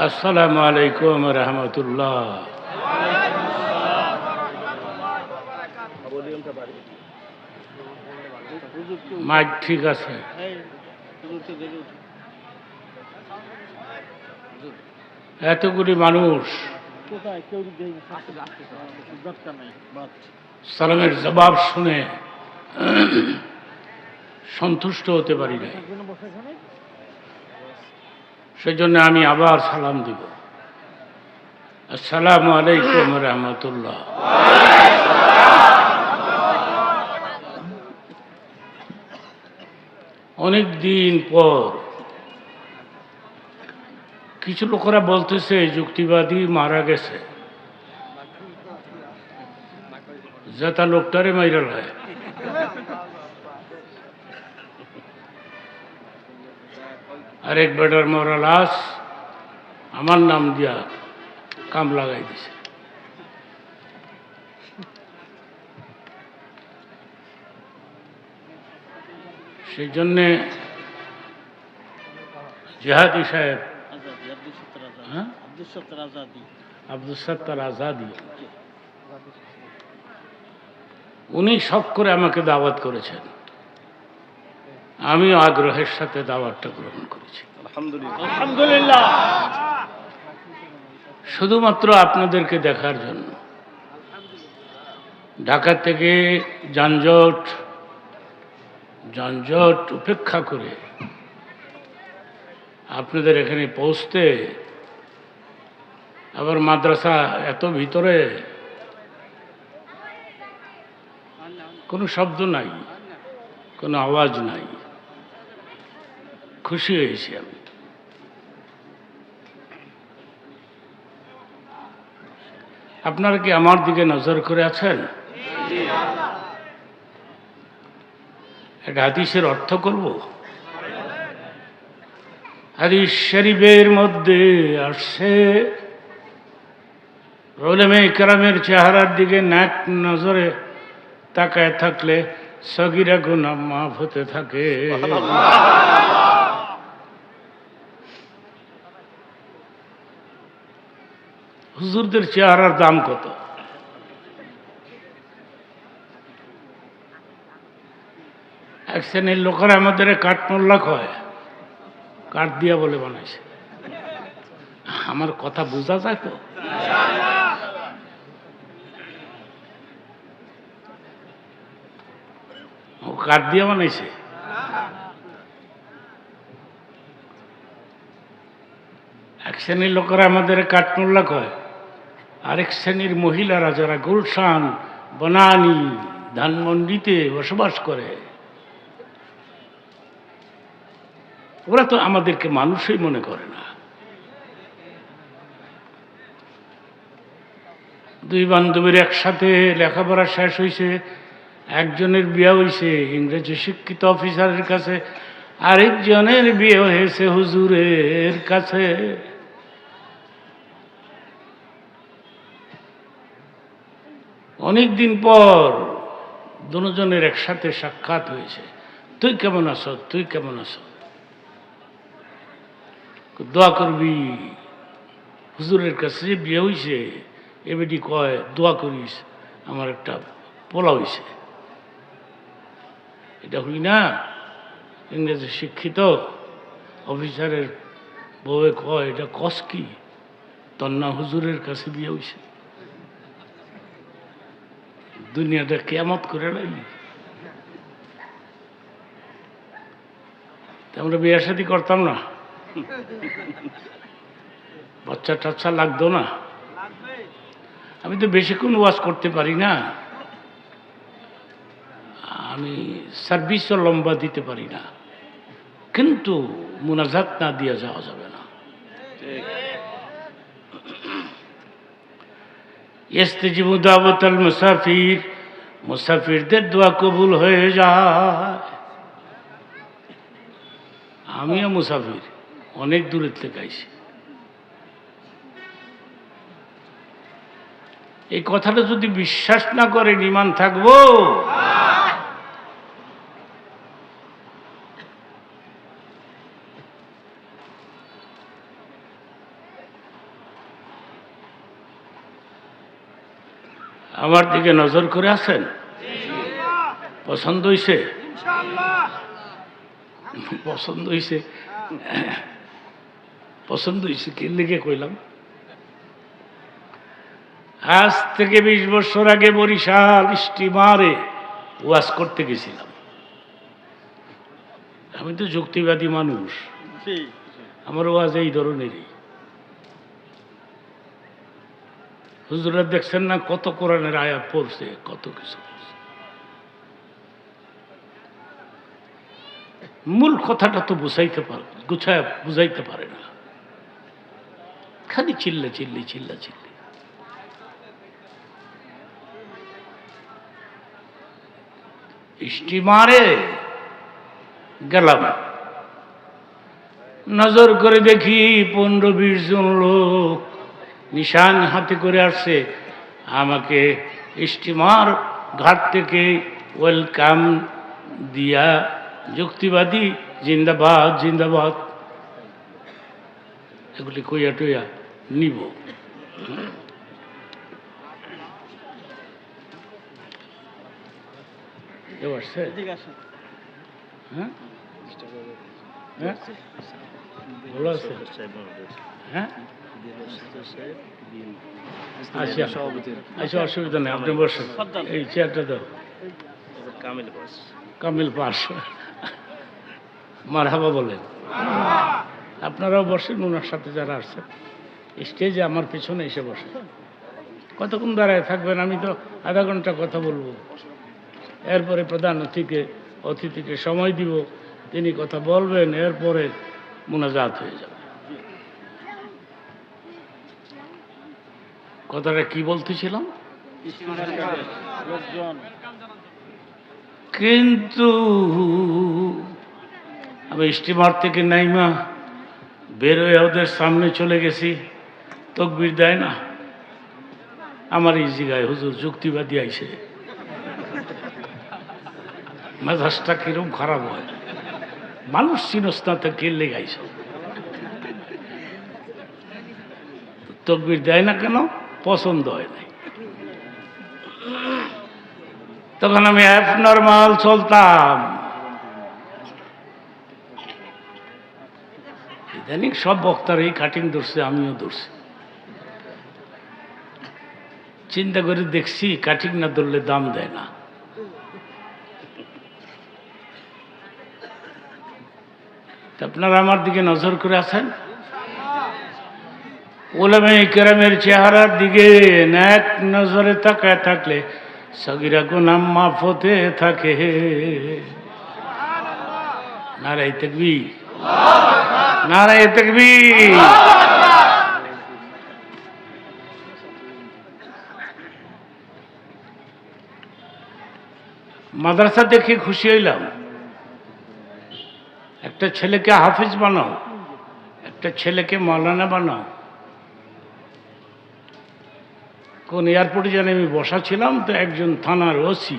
আসসালামু আলাইকুম রহমতুল্লাহ। মাইক ঠিক আছে? এতগুলি মানুষ সালামের জবাব শুনে সন্তুষ্ট হতে পারি না, সেজন্য আমি আবার সালাম দিব। আসসালামু আলাইকুম রহমতুল্লাহ। অনেক দিন পর কিছু লোকেরা বলতেছে যুক্তিবাদী মারা গেছে, যেটা লোকটারে মাইরাল হয়। আরেক বেটার মরা লাশ আমার নাম দিয়া কাম লাগাই দিছে। সেই জন্যে জিহাদি সাহেব, আব্দুল সত্তার আজাদি, উনি শখ করে আমাকে দাওয়াত করেছেন। আমি আগ্রহের সাথে দাওয়াতটা গ্রহণ করেছি। আলহামদুলিল্লাহ। শুধুমাত্র আপনাদেরকে দেখার জন্য। ঢাকা থেকে যানজট উপেক্ষা করে আপনাদের এখানে পৌঁছতে, আবার মাদ্রাসা এত ভিতরে, কোনো শব্দ নাই, কোনো আওয়াজ নাই। খুশি হয়েছি আমি। আপনারা কি আমার দিকে নজর করে আছেন? একটা হাদিসের অর্থ করব। হাদিস শরীফের মধ্যে আসছে, উলামা কেরামের চেহারার দিকে নাক নজরে তাকায় থাকলে সগীরা গুনাহ মাফ হতে থাকে। হুজুরদের চেহারার দাম কত? এক শ্রেণীর লোকেরা আমাদের কাঠমোল্লা কয়, কাঠ দিয়া বলে বানাইছে। আমার কথা বোঝা যায় তো? ও কাঠ দিয়া বানাইছে। এক শ্রেণীর লোকেরা আমাদের কাঠমোল্লা কয়, আরেক শ্রেণীর মহিলারা যারা গুলশান, বনানী, ধানমন্ডিতে বসবাস করে, ওরা তো আমাদেরকে মানুষই মনে করে না। দুই বান্ধবীর একসাথে লেখাপড়া শেষ হয়েছে, একজনের বিয়ে হয়েছে ইংরেজি শিক্ষিত অফিসারের কাছে, আরেকজনের বিয়ে হয়েছে হুজুরের কাছে। অনেকদিন পর দুজনের একসাথে সাক্ষাৎ হয়েছে। তুই কেমন আছো? তুই কেমন আছো? দোয়া করবি। হুজুরের কাছে বিয়ে হয়েছে, এবেটি কয় দোয়া করিস, আমার একটা পোলা হয়েছে। এটা হই না? ইংরেজি শিক্ষিত অফিসারের বউয়ে কয়, এটা কস কি? তোর না হুজুরের কাছে বিয়ে হয়েছে। দুনিয়াটা কেয়ামত করে লাগলি। আমরা বিয়ে শাদী করতাম না, বাচ্চা টাচ্চা লাগতো না। আমি তো বেশিক্ষণ ওয়াজ করতে পারি না, আমি সার্ভিসও লম্বা দিতে পারি না, কিন্তু মুনাজাত না দিয়ে যাওয়া যাবে না। ইস্তেজিবু দাওয়াতাল মুসাফির, মুসাফিরদের দোয়া কবুল হয়ে যায়। আমিও মুসাফির, অনেক দূরের থেকে আইছি। এই কথাটা যদি বিশ্বাস না করেন, ঈমান থাকবো? আমার দিকে নজর করে আছেন? পছন্দ হইছে? পছন্দ হইছে? পছন্দ হইছে কি লিখে কইলাম? আজ থেকে 20 বছর আগে বরিশাল স্টিমারে ওয়াজ করতে গেছিলাম। আমি তো যুক্তিবাদী মানুষ, আমার ওয়াজ এই ধরনেরই। হুজুরা দেখছেন না কত কোরআনের আয়াত পড়ছে, কত কিছু পড়ছে। মূল কথাটা তো বুঝাইতে পারে না, খালি চিল্লা চিল্লি। স্টিমারে গেলাম, নজর করে দেখি 15-20 জন লোক নিশান হাতে করে আসছে। আমাকে স্টিমার ঘাট থেকে ওয়েলকাম দিয়া যুক্তিবাদী জিন্দাবাদ জিন্দাবাদ এগুলি কইয়া টইয়া নিব। হ্যাঁ, ভালো আছে? হ্যাঁ, আচ্ছা, অসুবিধা নেই, আপনি বসেন। এই চেয়ারটা দাও। কামিল পাস, মারহাবা বলেন। আপনারাও বসেন, ওনার সাথে যারা আসছেন স্টেজে আমার পিছনে এসে বসে। কতক্ষণ দাঁড়ায় থাকবেন? আমি তো আধা ঘন্টা কথা বলবো, এরপরে প্রধান অতিথিকে সময় দিব, তিনি কথা বলবেন, এরপরে মুনাজাত হয়ে যাবে। কথাটা কি বলতেছিলাম? কিন্তু আমি স্টিমার থেকে নাইমা বের হয়ে ওদের সামনে চলে গেছি, তকবির দেয় না। আমার এই জায়গায় হুজুর যুক্তিবাদী আইছে, মেজাজটা কিরকম খারাপ হয়। মানুষ চিনস্তাতে কেলে গাইছ, তকবির দেয় না কেন? পছন্দ হয় নাই। তখন আমি নরমাল চলতাম। ইদানিং সব বক্তার এই কাটিং ধরছে, আমিও ধরছি। চিন্তা করে দেখছি কাটিং না ধরলে দাম দেয় না। আপনারা আমার দিকে নজর করে আছেন? উলামায়ে কেরামের চেহারার দিকে এক নজরে তাকায় থাকলে সগীরা গুনাহ মাফ হতে থাকে। নারায়ে তাকবীর, নারায়ে তাকবীর। মাদ্রাসা দেখে খুশি হইলাম। একটা ছেলেকে হাফেজ বানাও, একটা ছেলেকে মাওলানা বানাও। কোন এয়ারপোর্টে জানি আমি বসা ছিলাম, তো একজন থানার ওসি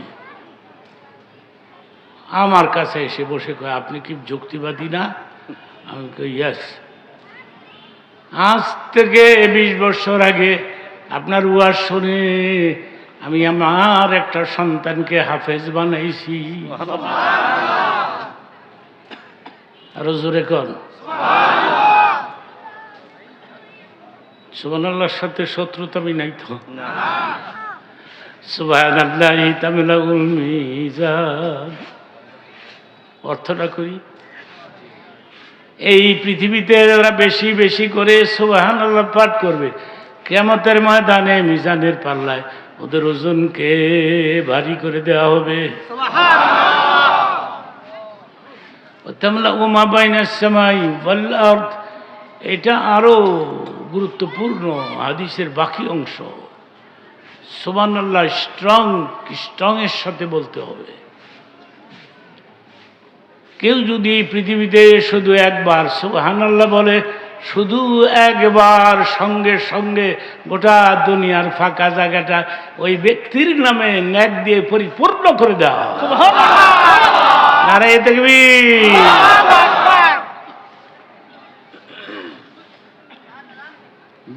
আমার কাছে এসে বসে কয়, আপনি কি যুক্তিবাদী না? আমি কই ইয়েস। আজ থেকে 20 বছর আগে আপনার ওয়াজ শুনে আমি আমার একটা সন্তানকে হাফেজ বানাইছি। আরো জোরে কর সুবহানাল্লাহর সাথে শত্রুতা আমি নাই তো? সুবহানাল্লাহি তামলাউল মিজান। অর্থটা করি, এই পৃথিবীতে ওরা বেশি বেশি করে সুবহানাল্লাহ পাঠ করবে, কিয়ামতের ময়দানে মিজানের পাল্লায় ওদের ওজনকে ভারী করে দেওয়া হবে। তামলাউ মা বাইনাস সামাই ওয়াল আরদ, এটা আরো গুরুত্বপূর্ণ হাদিসের বাকি অংশ। সুবহানাল্লাহ স্ট্রং এর সাথে বলতে হবে। কেউ যদি পৃথিবীতে শুধু একবার সুবহানাল্লাহ বলে, শুধু একবার, সঙ্গে সঙ্গে গোটা দুনিয়ার ফাঁকা জায়গাটা ওই ব্যক্তির নামে নেক দিয়ে পরিপূর্ণ করে দেওয়া হয়। নারায়ে তাকবীর।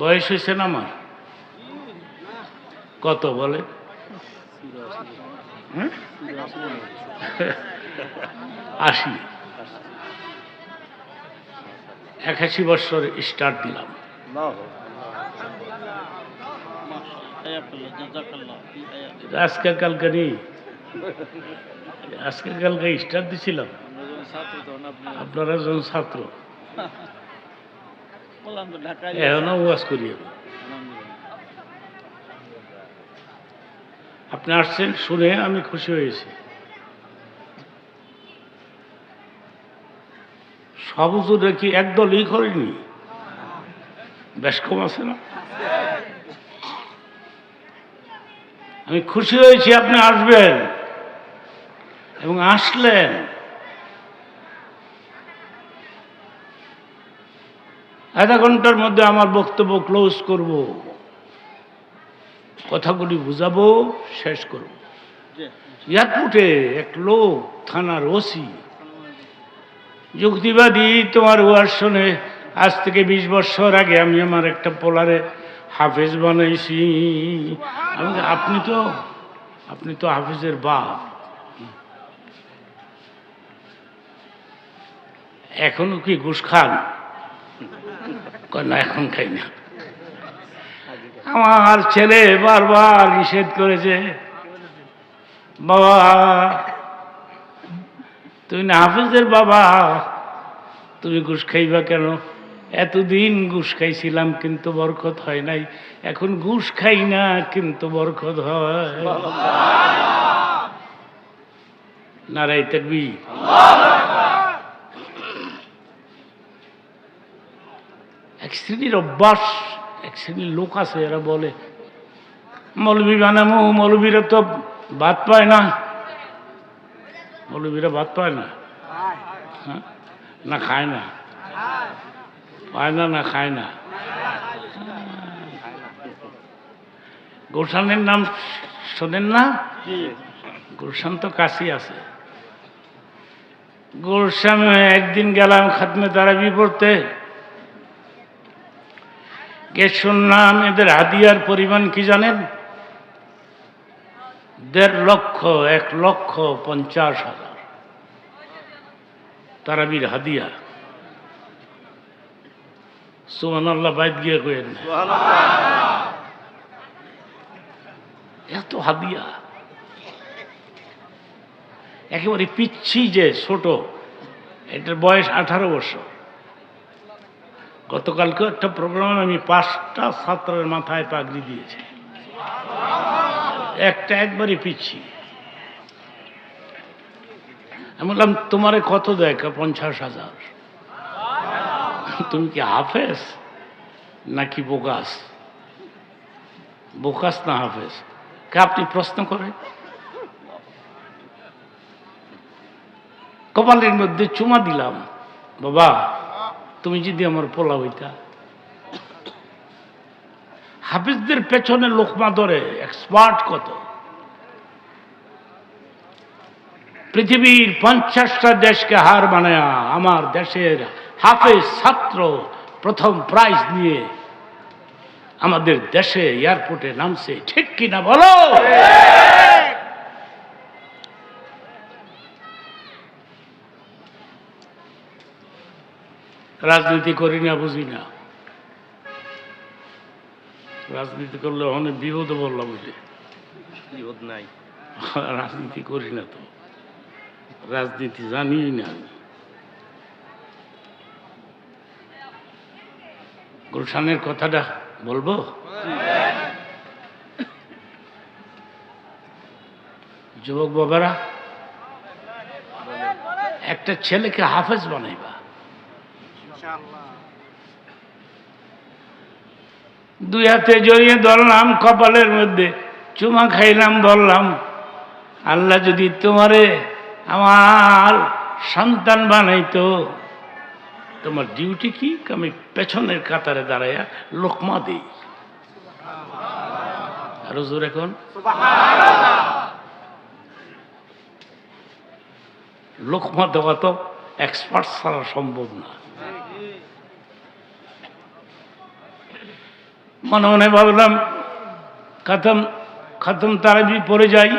বয়স হয়েছে না আমার? কত বলে? হ্যাঁ 80 81 বছর স্টার্ট দিলাম। আজকে কালকে নেই, আজকে কালকে স্টার্ট দিছিলাম, আপনারা যখন ছাত্র এখনো ওয়াজ করি আমি। আপনি আসছেন শুনে আমি খুশি হয়েছি। সব হুজুরে কি একদলই করেনি, বেশ কম আছে না? আমি খুশি হয়েছি আপনি আসবেন এবং আসলেন। আধা ঘন্টার মধ্যে আমার বক্তব্য ক্লোজ করব, কথাগুলি বুঝাবো, শেষ করব। এয়ারপোর্টে এক লোক থানার ওসি যুক্তিবাদী তোমার ওয়াজ শুনে আজ থেকে 20 বছর আগে আমি আমার একটা পোলারে হাফেজ বানাইছি। আপনি তো হাফেজের বাপ, এখনো কি ঘুষ খান? না, এখন খাই না। আমার ছেলে বারবার নিষেধ করেছে, বাবা তুমি না হাফেজের বাবা, তুমি ঘুষ খাইবা কেন? এতদিন ঘুষ খাইছিলাম কিন্তু বরকত হয় নাই, এখন ঘুষ খাই না কিন্তু বরকত হয়। নারায়ে তাকবীর। এক শ্রেণীর অভ্যাস, এক শ্রেণীর লোক আছে, এরা বলে মৌলবি বানামো, মৌলবীরা তো ভাত পায় না। মৌলবীরা ভাত পায় না? হ্যাঁ, না খায় না? পায় না, না খায় না? গুলশানের নাম শোনেন না? গুলশান তো কাছে আছে। গুলশানে একদিন গেলাম খাতমে তারাবি পড়তে, গিয়ে শুনলাম এদের হাদিয়ার পরিমাণ কি জানেন? 1.5 লক্ষ, 1,50,000 তারাবির হাদিয়া। সুবহানাল্লাহ, বাইত গিয়ে কইেন এত হাদিয়া। একেবারে পিচ্ছি যে ছোট, এটার বয়স 18 বছর। গতকালকে একটা প্রোগ্রামে আমি 5টা ছাত্রের মাথায় পাগড়ি দিয়েছি, একটা একবারে পিচ্ছি। আমি বললাম তোমারে কত দেয়? 50,000। তুমি কি হাফেজ নাকি বোকাস? বোকাস না হাফেজ? কে আপনি প্রশ্ন করেন? কপালের মধ্যে চুমা দিলাম, বাবা তুমি যদি আমার পোলা হইতা। হাফিজদের পেছনে লোকমা ধরে এক্সপার্ট কত। পৃথিবীর 50টা দেশকে হার বানায়া আমার দেশের হাফেজ ছাত্র প্রথম প্রাইজ নিয়ে আমাদের দেশে এয়ারপোর্টে নামছে, ঠিক কিনা বলো? রাজনীতি করি না, বুঝি না। রাজনীতি করলে অনেক বিপদে বললাম, বুঝলি? বিপদ নাই, রাজনীতি করি না তো, রাজনীতি জানি না আমি। গুলশানের কথাটা বলবো? যুবক বাবারা, একটা ছেলেকে হাফেজ বানাইবা, 2 হাতে জড়িয়ে ধরলাম, কপালের মধ্যে চুমা খাইলাম, বললাম আল্লাহ যদি তোমারে আমার সন্তান বানাইতো, তোমার ডিউটি কি? আমি পেছনের কাতারে দাঁড়াইয়া লোকমা দিই। আর হুজুর এখন লোকমা দেওয়া তো এক্সপার্ট ছাড়া সম্ভব না। মনে মনে ভাবলাম, কথম খতম তারাবি পড়ে যাই।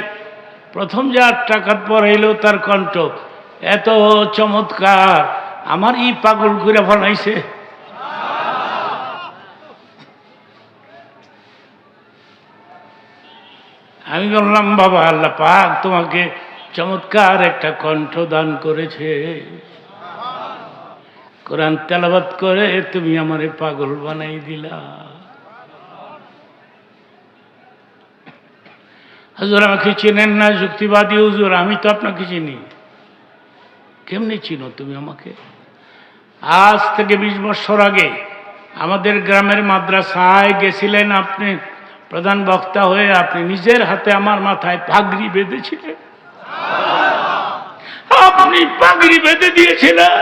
প্রথম যে 8 রাকাত পড়াইলো তার কণ্ঠ এত চমৎকার, আমার ই পাগল করে ফলাইছে। আমি বললাম, বাবা, আল্লাহ পাক তোমাকে চমৎকার একটা কণ্ঠ দান করেছে, কোরআন তেলাওয়াত করে তুমি আমারে পাগল বানাই দিলা। হুজুর আমাকে চেনেন না? যুক্তিবাদী হুজুর, আমি তো আপনাকে চিনি। কেমনে চিনো তুমি আমাকে? আজ থেকে 20 বছর আগে আমাদের গ্রামের মাদ্রাসায় গেছিলেন আপনি প্রধান বক্তা হয়ে, আপনি নিজের হাতে আমার মাথায় পাগড়ি বেঁধেছিলেন। আপনি পাগড়ি বেঁধে দিয়েছিলেন।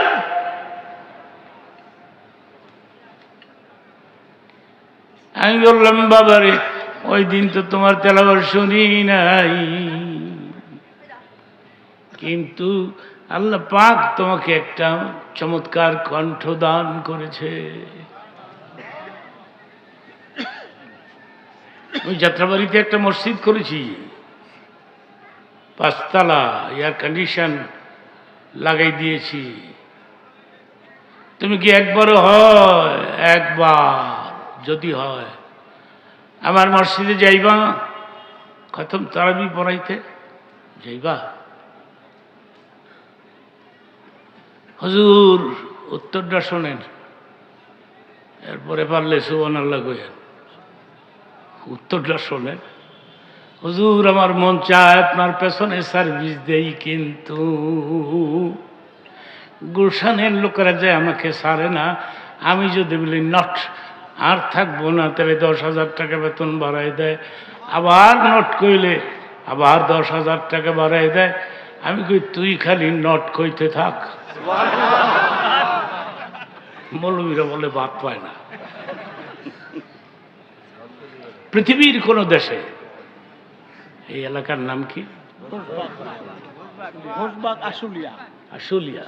আমি বললাম, বাবারে, ওই দিন তো তোমার তেলাওয়াত শুনি নাই, কিন্তু আল্লাহ পাক তোমাকে একটা চমৎকার কণ্ঠ দান করেছে। ওই যাত্রাবাড়িতে একটা মসজিদ করেছি, 5 তলা, এয়ার কন্ডিশন লাগাই দিয়েছি। তুমি কি একবারও হয়, একবার যদি হয় আমার মসজিদে যাইবা, খতম তারাবি পড়াইতে যাইবা? হুজুর, উত্তরটা শোনেন, এরপরে পারলে সুবহানাল্লাহ কইেন। উত্তরটা শোনেন। হুজুর, আমার মন চায় আপনার পেছনে সার্ভিস দেই, কিন্তু গুলশানের লোকেরা যে আমাকে ছাড়ে না। আমি যদি বলি নট, আর থাকবো না, তাহলে 10,000 টাকা বেতন বাড়াই দেয়। আবার নট কইলে আবার 10,000 টাকা বাড়াই দেয়। আমি কই, তুই খালি নট কইতে থাক। মৌলবীরা বলে বাদ পায় না। পৃথিবীর কোন দেশে, এই এলাকার নাম কি? আশুলিয়া।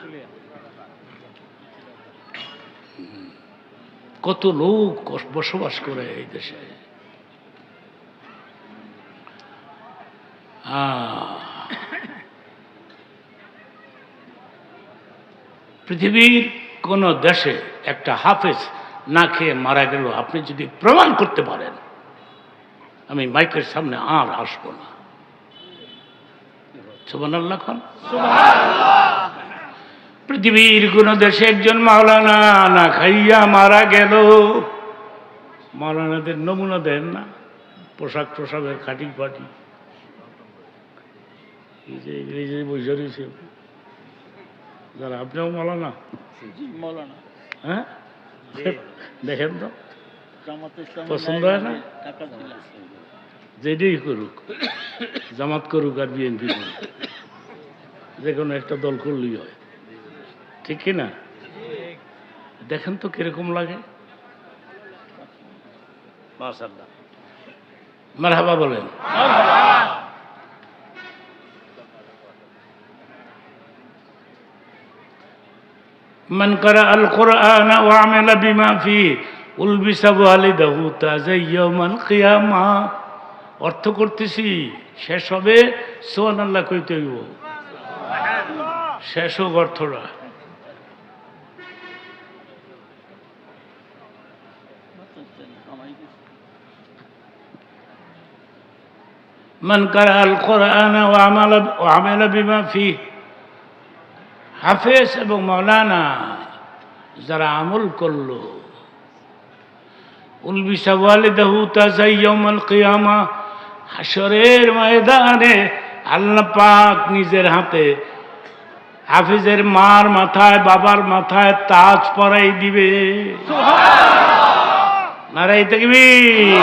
কত লোক বসবাস করে এই দেশে। পৃথিবীর কোন দেশে একটা হাফেজ না খেয়ে মারা গেল, আপনি যদি প্রমাণ করতে পারেন, আমি মাইকের সামনে আর আসবো না। সুবহানাল্লাহ খান। পৃথিবীর কোন দেশে একজন মাওলানা না খাইয়া মারা গেল, মাওলানাদের নমুনা দেন না, পোশাক টোশাকের খাটি ফাটি, এই যে বসে রয়েছে যারা, আপনিও মাওলানা? হ্যাঁ, দেখেন তো, পছন্দ হয় না? যেটাই করুক, জামাত করুক আর বিএনপি করুক, যে কোনো একটা দল করলেই হয়, ঠিক কিনা? দেখেন তো কিরকম লাগে। মাশাআল্লাহ, মারহাবা বলেন। মান ক্বারা আল কুরআন ওয়া আমিলা বিমা ফিহি উলবিসা ওয়ালিদাহু তাজা ইয়াউমাল কিয়ামা। অর্থ করতেছি, শেষ হবে সুবহানাল্লাহ কইতে হইব, শেষ হোক অর্থটা। মান ক্বারা আল কুরআন ওয়া আমিলা বিমা ফিহি, হাফেজ এবং মাওলানা যারা আমল করলো, উলবিসা ওয়ালিদাহু তাজা ইয়াউমাল কিয়ামা, হাশরের ময়দানে আল্লাহ পাক নিজের হাতে হাফিজের মার মাথায়, বাবার মাথায় তাজ পরাই দিবে। নারায়ে তাকবীর।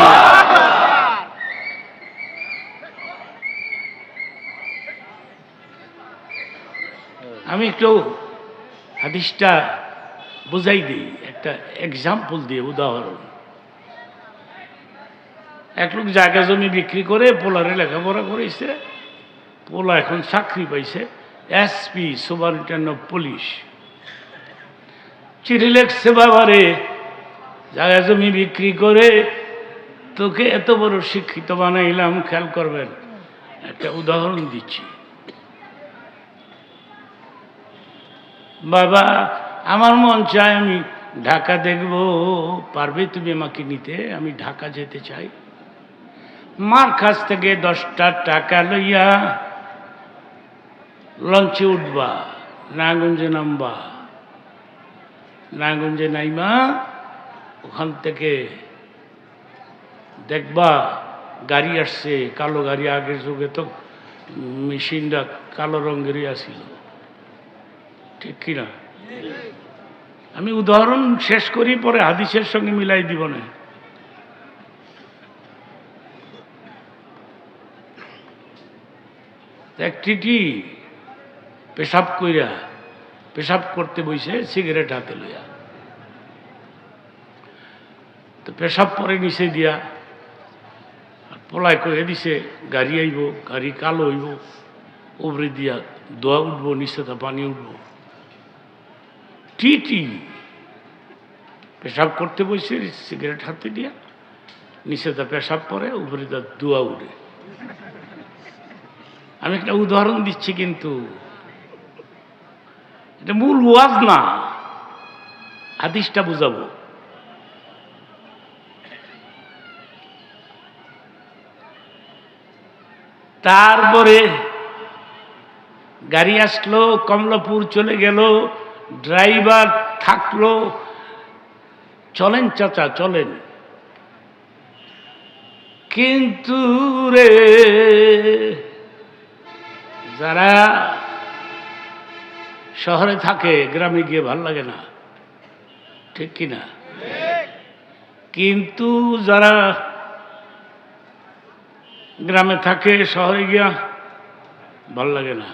আমি একটু হাদিসটা বুঝাই দিই, একটা এক্সাম্পল দিয়ে, উদাহরণ। এক লোক জায়গা জমি বিক্রি করে পোলারে লেখাপড়া করেছে, পোলা এখন চাকরি পাইছে, এসপি, সুপারিনটেন্ডেন্ট অফ পুলিশ। চিঠি লেখছে, বাবারে জায়গা জমি বিক্রি করে তোকে এত বড় শিক্ষিত বানাইলাম, খেয়াল করবেন, একটা উদাহরণ দিচ্ছি। বাবা, আমার মন চায় আমি ঢাকা দেখব, পারবে তুমি আমাকে নিতে? আমি ঢাকা যেতে চাই। মার কাছ থেকে 10টা টাকা লইয়া লঞ্চে উঠবা, নারায়ণগঞ্জে নামবা। নারায়ণগঞ্জে নাইমা ওখান থেকে দেখবা গাড়ি আসছে, কালো গাড়ি। আগের যুগে তো মেশিনটা কালো রঙেরই আসিল, ঠিক কিনা? আমি উদাহরণ শেষ করি, পরে হাদিসের সঙ্গে মিলাই দিব না। একটি পেশাব কইরা, পেশাব করতে বইছে সিগারেট হাতে লইয়া, তো পেশাব পরে নিচে দিয়া পলায় কয়ে দিছে গাড়ি আইব, গাড়ি কালো হইব, উপরে দিয়া দোয়া উঠবো, নিচে তা পানি উঠবো। টি পেশাব করতে বসে সিগারেট হাতে দিয়া, নিচে তা পেশাব পরে, উপরে তা দোয়া উঠে। আমি একটা উদাহরণ দিচ্ছি, কিন্তু এটা মূল ওয়াজ না, হাদিসটা বুঝাবো। তারপরে গাড়ি আসলো, কমলাপুর চলে গেল, ড্রাইভার থাকলো, চলেন চাচা চলেন। কিন্তু রে, যারা শহরে থাকে গ্রামে গিয়ে ভাল লাগে না, ঠিক কিনা? কিন্তু যারা গ্রামে থাকে শহরে গিয়া ভাল লাগে না।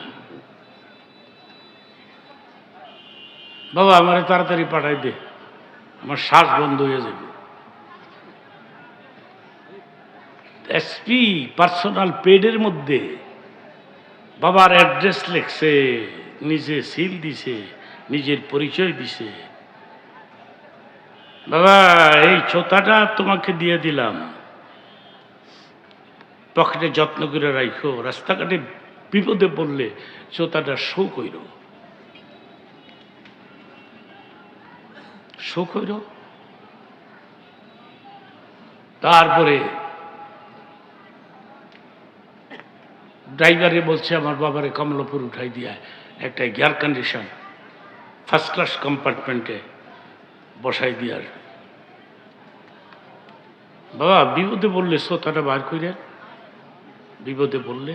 বাবা, আমারে তাড়াতাড়ি পাঠাই দে, আমার শ্বাস বন্ধ হয়ে যাবে। এসপি পার্সোনাল পেডের মধ্যে বাবার অ্যাড্রেস লেখছে, নিজে সিল দিছে, নিজের পরিচয় দিছে। বাবা, এই ছোতাটা তোমাকে দিয়ে দিলাম, পকেটে যত্ন করে রাখো, রাস্তাঘাটে বিপদে পড়লে ছোতাটা শো কইর, শো কইর। তারপরে ড্রাইভারে বলছে আমার বাবারে কমলাপুর উঠাই দিয়া একটা এয়ার কন্ডিশন ফার্স্ট ক্লাস কম্পার্টমেন্টে বসাই দিয়ার। বাবা, বিপদে বললে শ্রোতাটা বার করে, বিপদে বললে।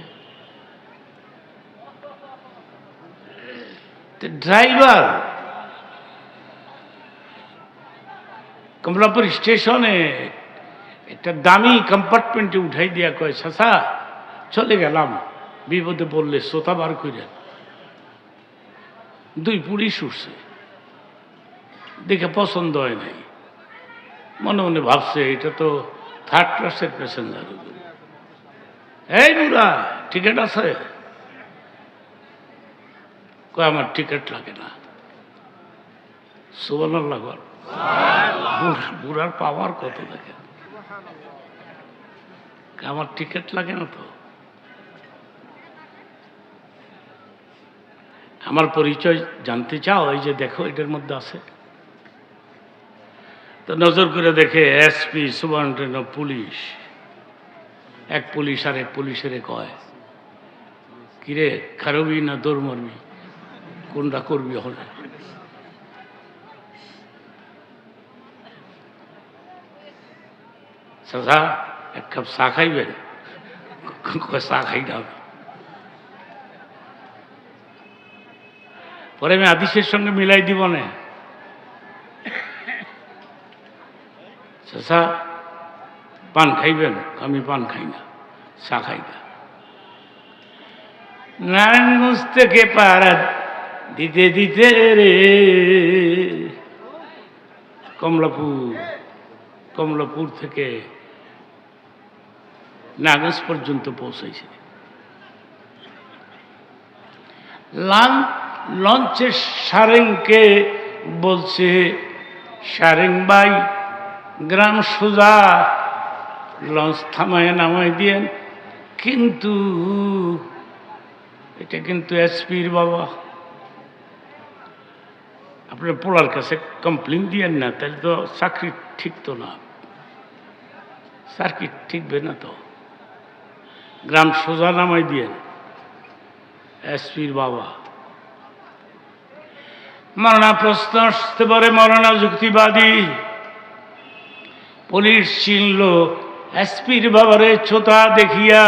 ড্রাইভার কমলাপুর স্টেশনে একটা দামি কম্পার্টমেন্টে উঠাই দিয়া কয়, চাচা চলে গেলাম, বিপদে বললে শ্রোতা বার করে। 2 পুলিশ উঠছে, দেখে পছন্দ হয় নাই, মনে মনে ভাবছে এটা তো 3rd ক্লাসের প্যাসেঞ্জার। এই বুড়া, টিকিট আছে? কয় আমার টিকিট লাগে না। সুবহানাল্লাহ, বুড়ার পাওয়ার কত দেখে। আমার টিকিট লাগে না তো, আমার পরিচয় জানতে চাও? এই যে দেখো, এটার মধ্যে আছে। তো নজর করে দেখে এসপি, সুপারিনটেন্ডেন্ট অফ পুলিশ। এক পুলিশ আর এক পুলিশের কয়, কিরে খারবি না দৌড় মারবি, কোনটা করবি? হলে চাচা 1 কাপ চা খাইবেন? চা খাই না। পরে আমি হাদিসের সঙ্গে মিলাই দিব না। চাচা পান খাইবেন? আমি পান খাই না, চা খাই না। নারায়ণগঞ্জ থেকে পাড়া দিতে দিতে রে কমলাপুর থেকে নারায়ণগঞ্জ পর্যন্ত পৌঁছাইছে। লঞ্চের সারেংকে বলছে, সারেং ভাই গ্রাম সোজা, লঞ্চ থামায় নামাই দিয়েন, কিন্তু এটা কিন্তু এসপির বাবা, আপনার পোলার কাছে কমপ্লেন দিয়েন না, তাহলে তো চাকরি ঠিক তো না, চাকরি ঠিকবে না তো। গ্রাম সোজা নামাই দিয়েন, এসপির বাবা। মরনা প্রশ্ন আসতে পারে, মরনা যুক্তিবাদী। পুলিশ চিনল এসপির বাবারে ছোটা দেখিয়া,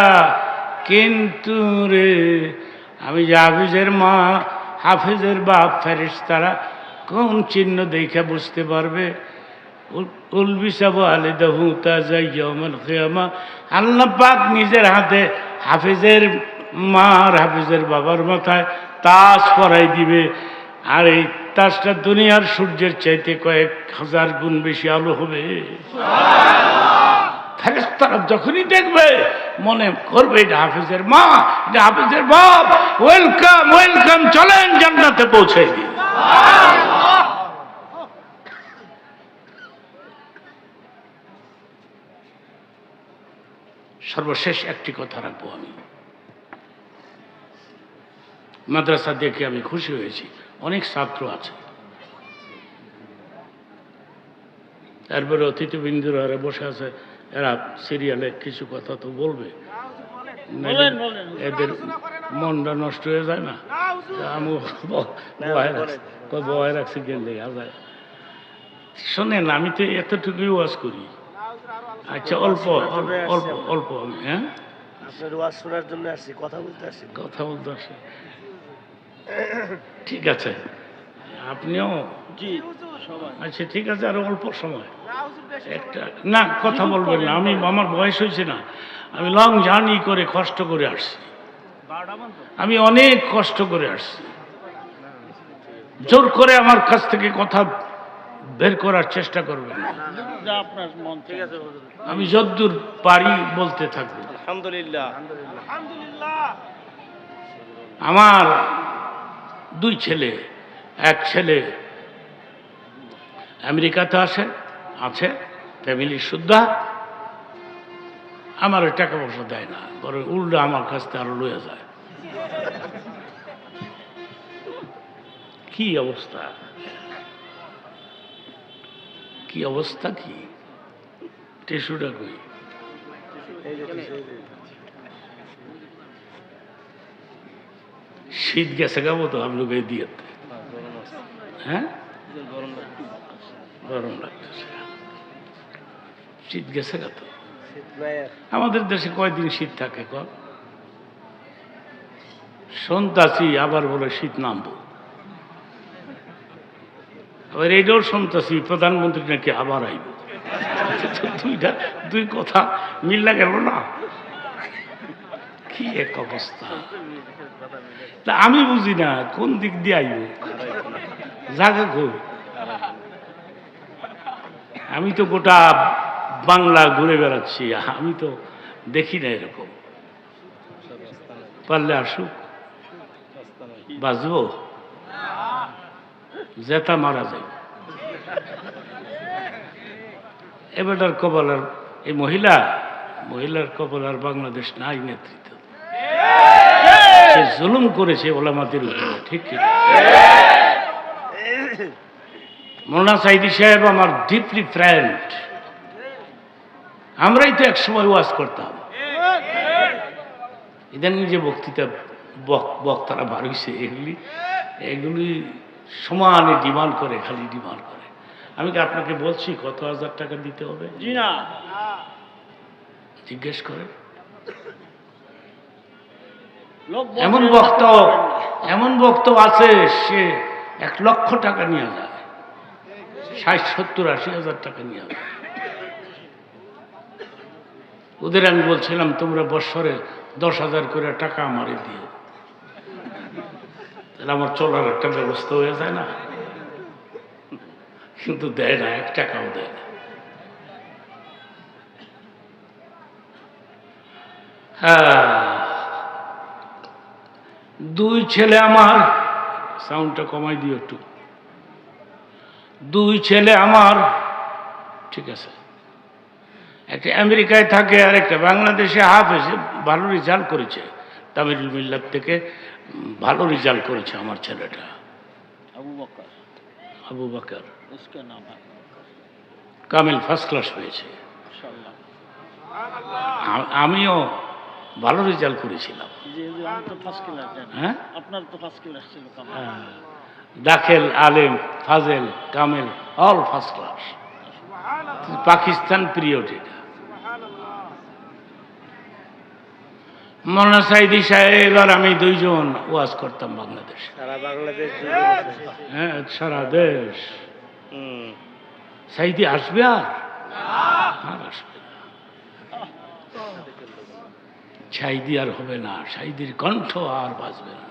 কিন্তু রে আমি যে হাফিজের মা, হাফিজের বাপ, ফেরেশতারা কোন চিহ্ন দেখে বুঝতে পারবে? আল্লাহ পাক নিজের হাতে হাফিজের মার, হাফিজের বাবার মাথায় তাজ পরাই দিবে, আর এই তাজটা দুনিয়ার সূর্যের চাইতে কয়েক হাজার গুণ বেশি আলো হবে। ফেরেশতারা যখনই দেখবে মনে করবে এটা হাফিজের মা, এটা হাফিজের বাপ, ওয়েলকাম ওয়েলকাম, চলেন জান্নাতে পৌঁছে দিই। সর্বশেষ একটি কথা রাখবো, আমি মাদ্রাসা দেখে আমি খুশি হয়েছি, অনেক ছাত্র আছে, তারপরে অতিথিবৃন্দরা বসে আছে, এরা সিরিয়ালে কিছু কথা তো বলবে, এদের মনটা নষ্ট হয়ে যায় না। আমি বয় রাখছি গেলে যায়। শোনেন, আমি তো এতটুকুই ওয়াজ করি, আচ্ছা অল্প অল্প অল্প, আমি হ্যাঁ আপনার ওয়াজ শোনার জন্য আসছি, কথা বলতে আসছি। কথা বলতে আসি, ঠিক আছে, আপনিও জি। আচ্ছা ঠিক আছে, আর অল্প সময় একটা না কথা বলবেন না, আমি আমার বয়স হয়েছে না, আমি লং জার্নি করে কষ্ট করে আসছি, আমি অনেক কষ্ট করে আসছি, জোর করে আমার কাছ থেকে কথা বের করার চেষ্টা করবেন না, আমি যতদূর পারি বলতে থাকবো। আলহামদুলিল্লাহ। আমার দুই ছেলে, এক ছেলে আমেরিকাতে আছে ফ্যামিলির সুদ্ধা, আমার টাকা পয়সা দেয় না, বরং উল্টো আমার কাছ থেকে আরো লয়ে যায়। কি অবস্থা, কি অবস্থা, কি টিস্যুটা কই? শীত গেছে গাবো তো আপনি দিয়ে, হ্যাঁ গরম লাগতেছে, শীত গেছে গা তো। আমাদের দেশে কয়দিন শীত থাকে কর? শুনতাছি আবার বলে শীত নামবো, আবার এইটাও শুনতাছি প্রধানমন্ত্রী নাকি আবার আইব। দুই কথা মিল্লা গেল না, কি এক অবস্থা। তা আমি বুঝি না কোন দিক দিয়ে আইব, জায়গা কই? আমি তো গোটা বাংলা ঘুরে বেড়াচ্ছি, আমি তো দেখি না এরকম। পারলে আসুক, বাঁচবো, জেতা মারা যায়। এবারটার কপালার এই মহিলার কপালার বাংলাদেশ নাই নেতৃত্ব, সে জুলুম করেছে ওলামাদের উপরে, ঠিক কি? মৌলানা সাইদি সাহেব আমার ডিপলি ফ্রেন্ড, আমরাই তো একসময় ওয়াজ করতাম। ইদানিং যে বক্তৃতা বক্তারা বার হয়েছে, এগুলি সমানে ডিমান্ড করে, খালি ডিমান্ড করে। আমি কি আপনাকে বলছি কত হাজার টাকা দিতে হবে? জি না, জিজ্ঞেস করে। এমন বক্তা আছে, সে 1 লক্ষ টাকা নিয়ে যায়, 60, 70, 80 হাজার টাকা নিয়ে যায়। ওদের আমি বলছিলাম তোমরা বৎসরে 10,000 করে টাকা আমারে দিও, তাহলে আমার চলার একটা ব্যবস্থা হয়ে যায় না। কিন্তু দেয় না, 1 টাকাও দেয় না। হ্যাঁ, 2 ছেলে আমার, সাউন্ডটা কমাই দিও একটু। 2 ছেলে আমার, ঠিক আছে, একটা আমেরিকায় থাকে আর একটা বাংলাদেশে হাফেজ, ভালো রেজাল্ট করেছে, তামিলুল মিল্লাত থেকে ভালো রেজাল্ট করেছে আমার ছেলেটা। अबू बकर আবু বকর उसका नाम है কামিল ফার্স্ট ক্লাস পেয়েছে। माशाल्लाह। আমিও ভালো রেজাল্ট করেছিলাম। जी जी हम तो फर्स्ट क्लास जाने হ্যাঁ, আপনার তো ফার্স্ট ক্লাস ছিল কামাল। হ্যাঁ। দাখেল, আলেম, ফাজেল, কামিল all first class. Pakistan period এটা। মৌলানা সাইদি সাহেব আর আমি দুইজন ওয়াজ করতাম বাংলাদেশে। সারা বাংলাদেশ জুড়ে আছে। হ্যাঁ, সারা দেশ। হুম। সাইদি আসবে আর আসবে না। সাইদি আর হবে না, সাইদির কণ্ঠ আর বাজবে না।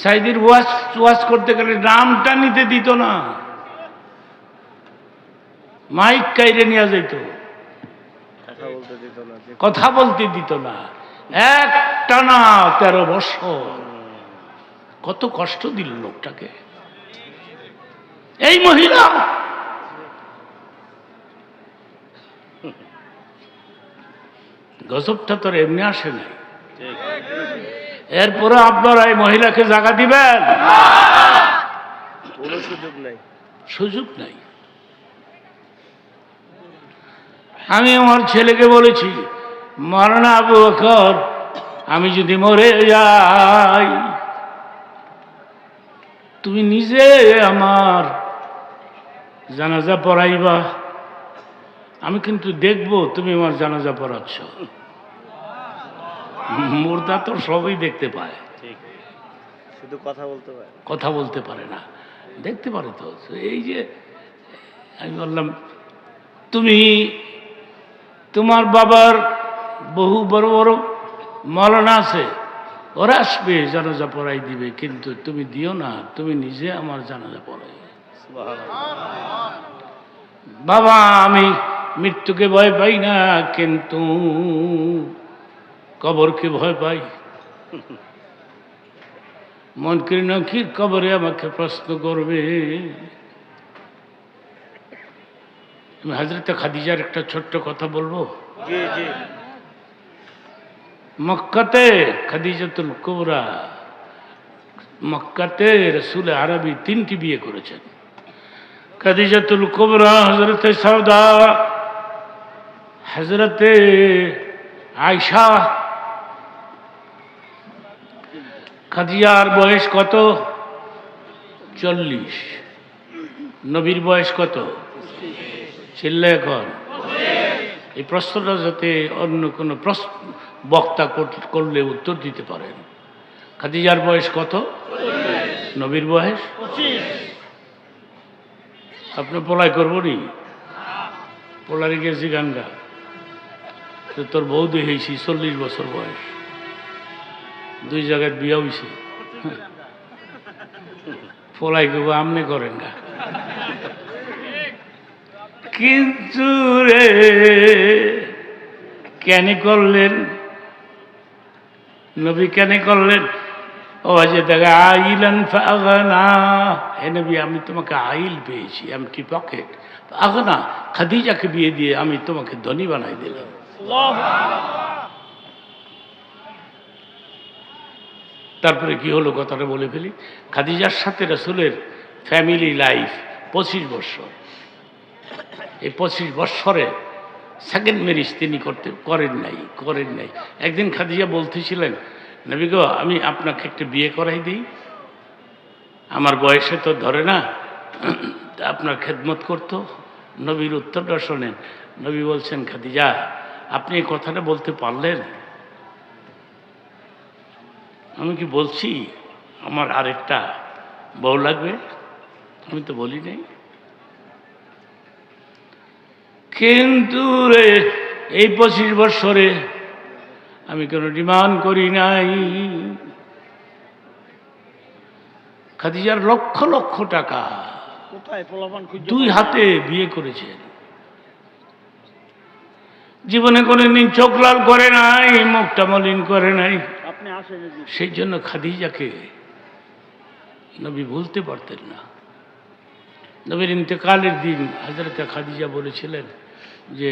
সাইদির ওয়াজ করতে গেলে নামটা নিতে দিত না, মাইক কাইরে নিয়ে যেত, কথা বলতে দিত না। কথা বলতে দিত না। একটানা 13 বছর কত কষ্ট দিল লোকটাকে। এই মহিলা গজবটা তোর এমনি আসে নাই। ঠিক। এরপরে আপনারা এই মহিলাকে জায়গা দিবেন? কোনো সুযোগ নাই। সুযোগ নাই। আমি আমার ছেলেকে বলেছি, মাওলানা আবু বকর, আমি যদি মরে যাই তুমি নিজে আমার জানাজা পড়াইবা, আমি কিন্তু দেখব তুমি আমার জানাজা পড়াচ্ছ। মুর্দা তো সবই দেখতে পায়, ঠিক। শুধু কথা বলতে পারে। কথা বলতে পারে না, দেখতে পারে তো। এই যে আমি বললাম, তুমি তোমার বাবার বহু বড় বড় মৌলানা আছে, ওরা আসবে জানাজা পড়াই দিবে, কিন্তু তুমি দিও না, তুমি নিজে আমার জানাজা পড়াই। সুবহানাল্লাহ। বাবা, আমি মৃত্যুকে ভয় পাই না, কিন্তু কবরকে ভয় পাই। মুনকির নাকির কবরে আমাকে প্রশ্ন করবে। আমি হযরত খাদিজার একটা ছোট্ট কথা বলবো। জি জি। মক্কাতে খাদিজাতুল কুবরা, মক্কাতে রাসূল আরবি 3টি বিয়ে করেছেন। খাদিজাতুল কুবরা, হযরতে সাউদা, হযরতে আয়েশা। খাদিজার বয়স কত? 40। নবীর বয়স কত? চিল্লা এখন। এই প্রশ্নটা যাতে অন্য কোনো প্রশ্ন বক্তা করলে উত্তর দিতে পারেন। খাদিজার বয়স কত? নবীর বয়স? আপনি পলাই করবো নি? পোলারে গেছি গাঙ্গা, তো তোর বৌদি হয়েছি 40 বছর বয়স, 2 জায়গায় বিয়া হয়েছে। পলাই করবো আমনে করেন গা। কিন্তু রে কেন করলেন নবী, কেন করলেন? ও যে দেখা আইলান ফাগনা, হে নবী আমি তোমাকে আইল পেয়েছি, এমটি পকেট। ফাগনা, খাদিজাকে বিয়ে দিয়ে আমি তোমাকে ধনী বানাই দিলাম। তারপরে কি হলো কথাটা বলে ফেলি। খাদিজার সাথে রাসূলের ফ্যামিলি লাইফ 25 বছর। এই 25 বছরে সেকেন্ড ম্যারেজ তিনি করেন নাই। একদিন খাদিজা বলতেছিলেন, নবী গো আমি আপনাকে একটা বিয়ে করাই দিই, আমার বয়সে তো ধরে না, আপনার খেদমত করতো। নবীর উত্তরটা শোনেন। নবী বলছেন, খাদিজা আপনি এই কথাটা বলতে পারলেন? আমি কি বলছি আমার আরেকটা বউ লাগবে? আমি তো বলি নাই। কিন্তু রে এই 25 বছরে আমি কোনো ডিমান্ড করি নাই। খাদিজার লক্ষ লক্ষ টাকা, কোথায় পোলাপান খুঁজে 2 হাতে বিয়ে করেছেন। জীবনে কোনোদিন চোখ লাল করে নাই, মুখটা মলিন করে নাই। আপনি আসেন এদিকে। সেই জন্য খাদিজাকে নবী ভুলতে পারতেন না। নবীর ইন্তেকালের দিন হযরত খাদিজা বলেছিলেন যে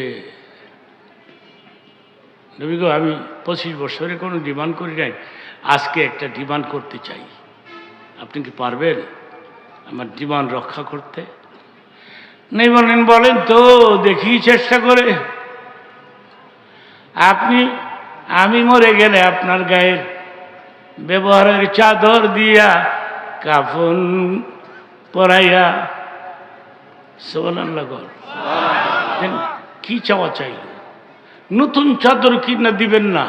নবী গো, আমি 25 বছরে কোনো ডিমান্ড করি নাই, আজকে একটা ডিমান্ড করতে চাই, আপনি কি পারবেন আমার ডিমান্ড রক্ষা করতে? নেই বলেন, বলেন তো দেখি চেষ্টা করে। আমি মরে গেলে আপনার গায়ের ব্যবহারের চাদর দিয়া কাফন পরাইয়া সুবহানাল্লাহ কর। কি চাওয়া চাইল? নতুন চাদর কিনা দিবেন না,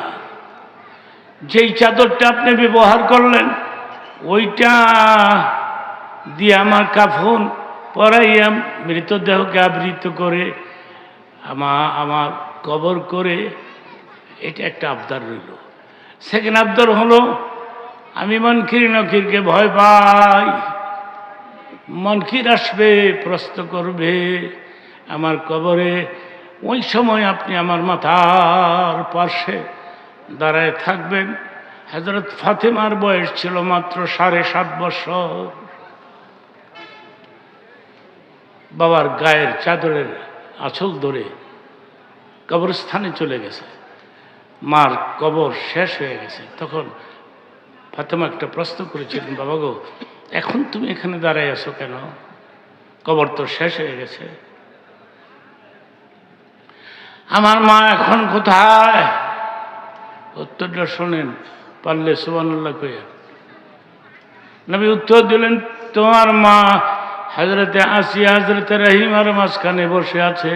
যেই চাদরটা আপনি ব্যবহার করলেন ওইটা দিয়ে আমার কাফন পরাইয়া মৃতদেহকে আবৃত করে আমার কবর করে, এটা একটা আবদার রইল। সেকেন্ড আবদার হলো, আমি মুনকির নকিরকে ভয় পাই, মুনকির আসবে, প্রশ্ন করবে আমার কবরে, ওই সময় আপনি আমার মাথার পাশে দাঁড়ায় থাকবেন। হযরত ফাতেমার বয়স ছিল মাত্র 7.5 বছর। বাবার গায়ের চাদরের আঁচল ধরে কবরস্থানে চলে গেছে, মার কবর শেষ হয়ে গেছে। তখন ফাতেমা একটা প্রশ্ন করেছিলেন, বাবা গো, এখন তুমি এখানে দাঁড়ায় আছো কেন? কবর তো শেষ হয়ে গেছে। আমার মা এখন কোথায়? উত্তরটা শোনেন, পারলে সুবহানাল্লাহ কইয়া। নবী উত্তর দিলেন, তোমার মা হযরতে আসিয়া হযরতে রহিমার মাঝখানে বসে আছে।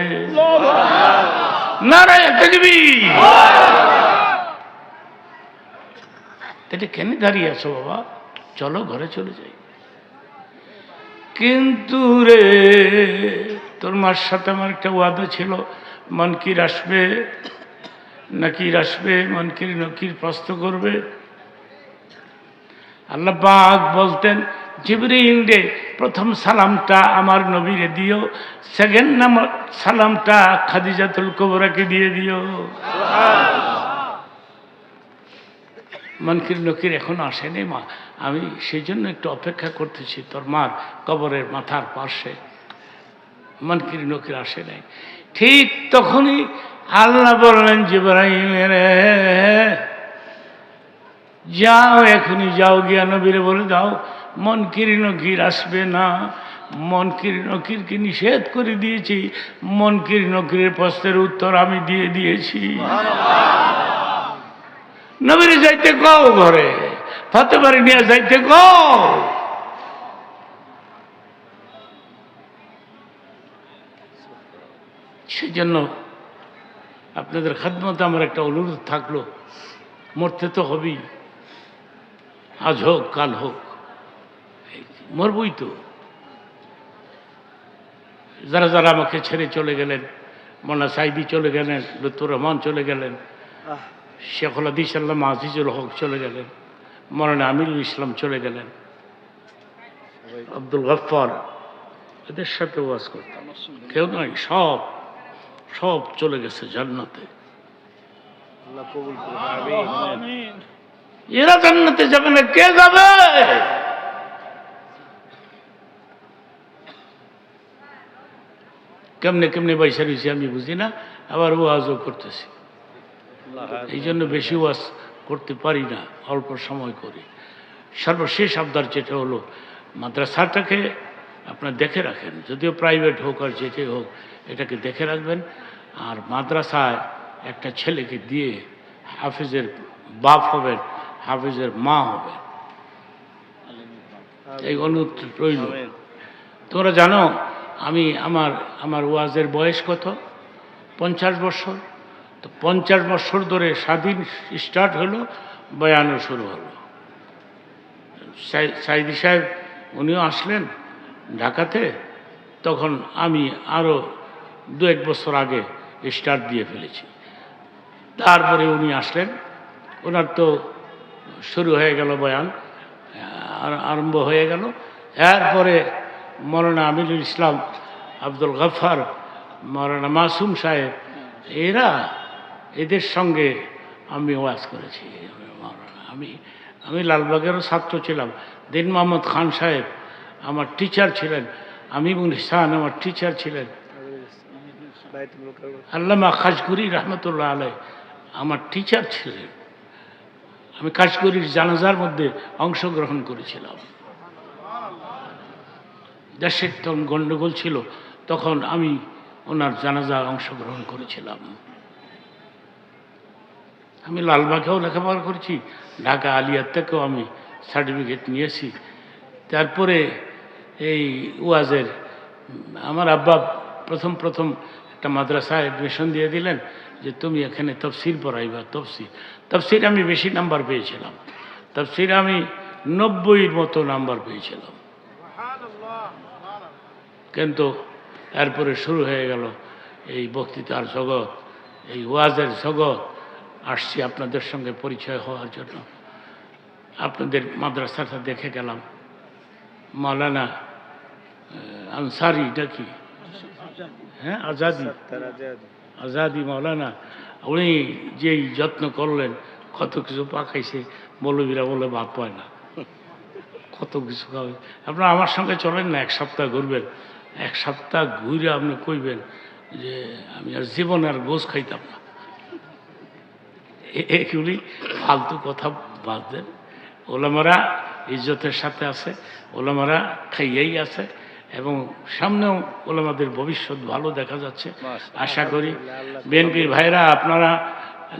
নারায়ে তাকবীর। এটা কেন দাঁড়িয়ে আছো বাবা? চলো ঘরে চলে যাই। কিন্তু রে, তোর মার সাথে আমার একটা ওয়াদা ছিল, মুনকির আসবে, নাকির আসবে, মুনকির নকির প্রশ্ন করবে। আল্লাহ পাক বলতেন, জিবরিল রে, প্রথম সালামটা আমার নবীরে দিও, সেকেন্ড সালামটা খাদিজাতুল কুবরাকে দিয়ে দিও। মুনকির নকির এখনো আসেনি মা, আমি সেই জন্য একটু অপেক্ষা করতেছি তোর মার কবরের মাথার পাশে। মুনকির নকির আসে নাই। ঠিক তখনই আল্লাহ বললেন, জিবরাইল রে, যাও, এখনই যাও, গিয়া নবীরে বলে দাও মুনকির নকির আসবে না। মুনকির নকিরকে নিষেধ করে দিয়েছি, মুনকির নকিরের প্রশ্নের উত্তর আমি দিয়ে দিয়েছি। নবীরে যাইতে কও, ঘরে ফাতেমারে নিয়ে যাইতে কও। সেই জন্য আপনাদের খেদমতে আমার একটা অনুরোধ থাকলো, মরতে তো হবেই, আজ হোক কাল হোক, মরবই তো। যারা যারা আমাকে ছেড়ে চলে গেলেন, মোল্লা সাইদি চলে গেলেন, লুৎফুর রহমান চলে গেলেন, শেখুল হাদিস আল্লামা আজিজুল হক চলে গেলেন, মৌলানা আমিরুল ইসলাম চলে গেলেন, আব্দুল গফফার, এদের সাথে ওয়াজ করতাম, কেউ নয়, সব চলে গেছে জান্নাতে। আল্লাহ কবুল করুন, আমিন। এরা জান্নাতে যাবে না, কে যাবে? কেমনে কেমনে পয়সা রয়েছে আমি বুঝি না, আবার ওয়াজও করতেছি। এই জন্য বেশি ওয়াজ করতে পারি না, অল্প সময় করি। সর্বশেষ আবদার যেটা হলো, মাদ্রাসাটাকে আপনার দেখে রাখেন, যদিও প্রাইভেট হোক আর যেটাই হোক, এটাকে দেখে রাখবেন। আর মাদ্রাসায় একটা ছেলেকে দিয়ে হাফিজের বাপ হবেন, হাফিজের মা হবেন, এই অনুরোধ রইল। তোমরা জানো আমি আমার ওয়াজের বয়স কত? 50 বছর। তো 50 বছর ধরে স্বাধীন স্টার্ট হলো, বয়ানও শুরু হলো। সাইদি সাহেব উনিও আসলেন ঢাকাতে, তখন আমি আরও 2-1 বছর আগে স্টার্ট দিয়ে ফেলেছি। তারপরে উনি আসলেন, ওনার তো শুরু হয়ে গেল বয়ান, আরম্ভ হয়ে গেল। এরপরে মৌলানা আমিরুল ইসলাম, আব্দুল গফফার, মৌলানা মাসুম সাহেব, এদের সঙ্গে আমি ওয়াজ করেছি। আমি লালবাগেরও ছাত্র ছিলাম। দিন মোহাম্মদ খান সাহেব আমার টিচার ছিলেন, আমি ইহসান আমার টিচার ছিলেন, বাইতুল মুকাররম আল্লামা খাশগুরি রহমতুল্লাহ আলাই আমার টিচার ছিলেন। আমি খাশগুরির জানাজার মধ্যে অংশগ্রহণ করেছিলাম। দেশের তখন গণ্ডগোল ছিল, তখন আমি ওনার জানাজায় অংশগ্রহণ করেছিলাম। আমি লালবাগেও লেখাপড়া করেছি, ঢাকা আলিয়ার থেকেও আমি সার্টিফিকেট নিয়েছি। তারপরে এই ওয়াজের আমার আব্বা প্রথম একটা মাদ্রাসায় অ্যাডমিশন দিয়ে দিলেন যে তুমি এখানে তফসির পড়াইবা। তফসির আমি বেশি নাম্বার পেয়েছিলাম, তফসির আমি 90-এর মতো নাম্বার পেয়েছিলাম। কিন্তু এরপরে শুরু হয়ে গেল এই বক্তৃতার জগৎ, এই ওয়াজের জগৎ। আসছি আপনাদের সঙ্গে পরিচয় হওয়ার জন্য, আপনাদের মাদ্রাসাটা দেখে গেলাম। মাওলানা আনসারি নাকি, হ্যাঁ আজাদি, তারা আজাদি মাওলানা, উনি যেই যত্ন করলেন, কত কিছু পাকাইছে, মৌলবীরা বলে ভাত পায় না, কত কিছু খাবে। আপনারা আমার সঙ্গে চলেন না, এক সপ্তাহ ঘুরবেন, এক সপ্তাহ ঘুরে আপনি কইবেন যে আমি আর জীবনে আর গোস খাইতাম না। এগুলি ফালতু কথা বাদ দেন। ওলামারা ইজ্জতের সাথে আছে, ওলামারা খাইয়াই আছে, এবং সামনেও ওলামাদের ভবিষ্যৎ ভালো দেখা যাচ্ছে আশা করি। বিএনপির ভাইরা, আপনারা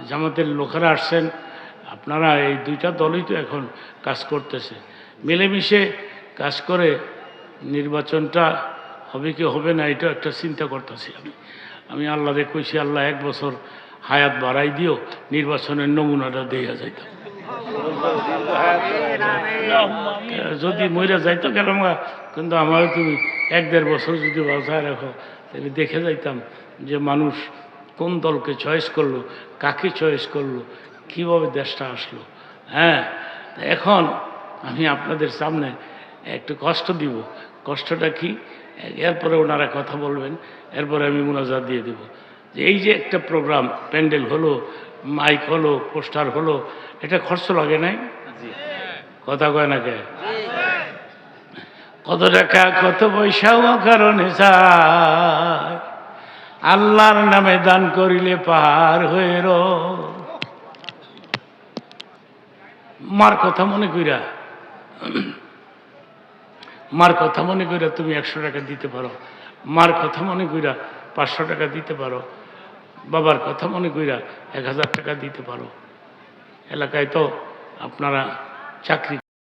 জামাতের লোকেরা আসছেন, আপনারা এই দুইটা দলই তো এখন কাজ করতেছে, মিলেমিশে কাজ করে নির্বাচনটা হবে কি হবে না এটা একটা চিন্তা করতেছি। আমি আল্লাহরে কইছি, আল্লাহ 1 বছর হায়াত বাড়াই দিও, নির্বাচনের নমুনাটা দেয়া যাইতাম। যদি মইরা যাইতো গেলাম, কিন্তু আমার তুমি 1-1.5 বছর যদি বাঁচায় রাখো, তাহলে দেখে যাইতাম যে মানুষ কোন দলকে চয়েস করলো, কাকে চয়েস করলো, কিভাবে দেশটা আসলো। হ্যাঁ, এখন আমি আপনাদের সামনে একটু কষ্ট দিব। কষ্টটা কি? এরপরে ওনারা কথা বলবেন, এরপরে আমি মুনাজাত দিয়ে দেব। যে এই যে একটা প্রোগ্রাম, প্যান্ডেল হলো, মাইক হলো, পোস্টার হলো, এটা খরচ লাগে নাই? কথা কয় না কে? কত টাকা কত পয়সাও কারণে চায়, আল্লাহর নামে দান করিলে পার হয়ে র। মার কথা মনে কইরা, মার কথা মনে কইরা তুমি 100 টাকা দিতে পারো, মার কথা মনে কইরা 500 টাকা দিতে পারো, বাবার কথা মনে কইরা 1000 টাকা দিতে পারো। এলাকায় তো আপনারা চাকরি